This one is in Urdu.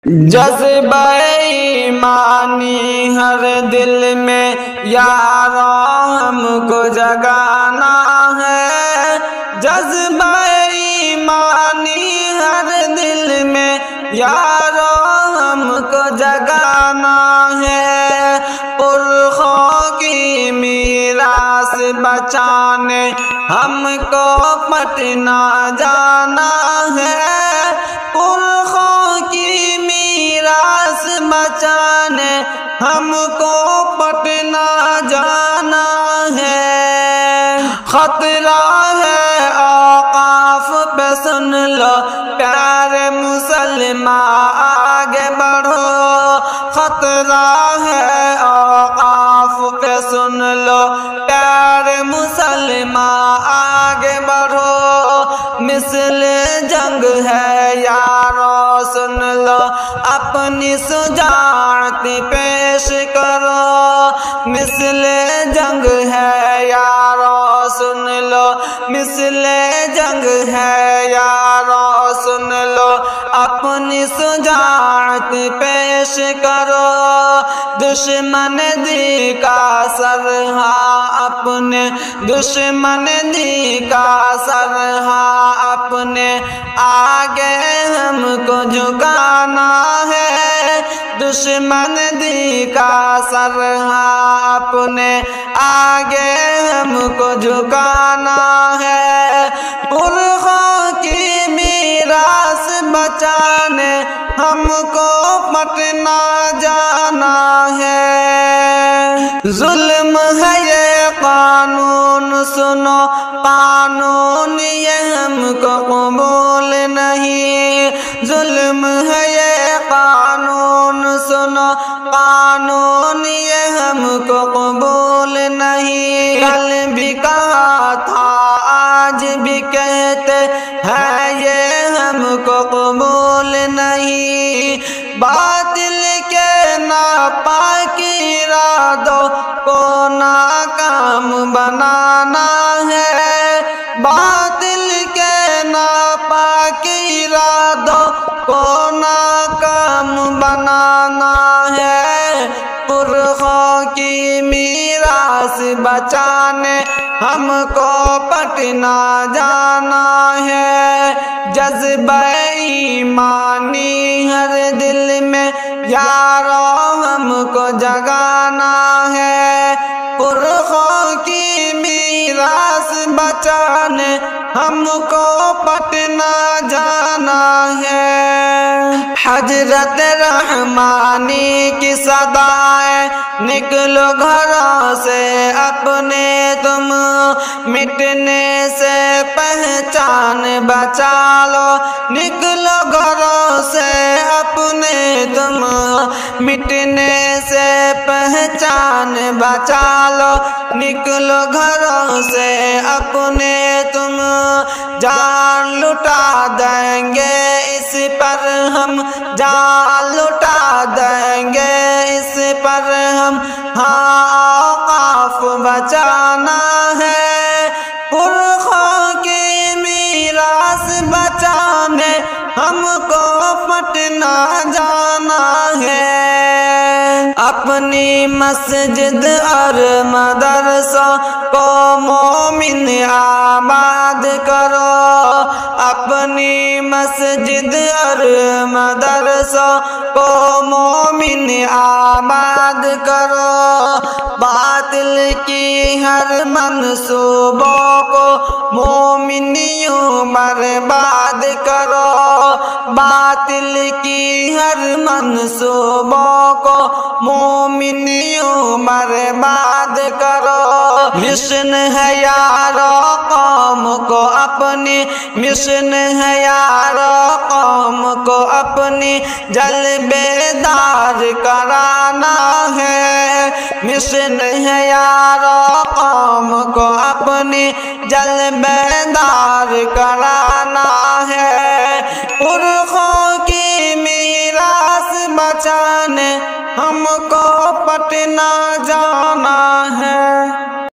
جذبہ ایمانی ہر دل میں یاروں ہم کو جگانا ہے، جذبہ ایمانی ہر دل میں یاروں ہم کو جگانا ہے، پرخوں کی میراث بچانے ہم کو پٹنہ جانا ہے، پرخوں کی میراث بچانے ہم کو پٹنہ جانا ہے، خطرہ ہے اوقاف پہ سن لو پیارے مسلمان آگے بڑھو، خطرہ ہے اوقاف پہ سن لو پیارے مسلمان آگے بڑھو، مثل جنگ ہے یارو سن لو اپنی شجاعت پیش کرو، مثل جنگ ہے یارو سن لو، مثل جنگ ہے یارو سن لو اپنی شجاعت پیش کرو، دشمن دی کا سر ہاں اپنے، دشمن دی کا سر ہاں اپنے آگے ہم کو جھکانا ہے، دشمن دی کا سر ہاں اپنے آگے ہم کو جھکانا ہے، پرخوں کی میراث بچانے ہم کو پٹنہ جانا ہے، ظلم ہے یہ قانون سنو قانون یہ ہم کو قبول نہیں، ظلم ہے یہ قانون سنو قانون یہ ہم کو قبول نہیں، کل بھی کہا تھا آج بھی کہتے ہیں یہ ہم کو قبول نہیں، باطل کے ناپاک ارادوں کو ناکام بنانا ہے، باطل کے ناپاک ارادوں کو ناکام بنانا ہے، پرخوں کی میراث بچانے ہم کو پٹنہ جانا ہے، جذبہ ایمانی ہر دل میں یاروں ہم کو جگانا ہے، پرخوں کی میراث بچانے ہم کو پٹنہ جانا ہے، حضرت رحمانی کی صدائیں نکلو گھروں سے اپنے تم، مٹنے سے پہچان بچا لو، نکلو گھروں سے اپنے تم، مٹنے سے پہچان بچا لو، نکلو گھروں سے اپنے تم، جان لٹا دیں گے اس پر ہم، جان لٹا دیں گے اس پر ہم، ہاں اوقاف بچانا ہے، پرخوں کی میراث بچانے ہم کو پٹنہ جانا ہے، اپنی مسجد اور مدرسوں کو مومن آباد کرو، اپنی مسجد اور مدرسوں کو مومن آباد کرو، باطل کی ہر منصوبوں کو مومنیوں برباد کرو، باطل کی ہر منصوبوں کو مومنیوں برباد کرو، مشن ہے یارو قوم کو اپنی، مشن ہے یارو قوم کو اپنی جل بیدار کرانا ہے، مشن ہے یارو قوم کو اپنی جل بیدار کرانا ہے، پرخوں کی میراث بچانے ہم کو پٹنہ جانا ہے۔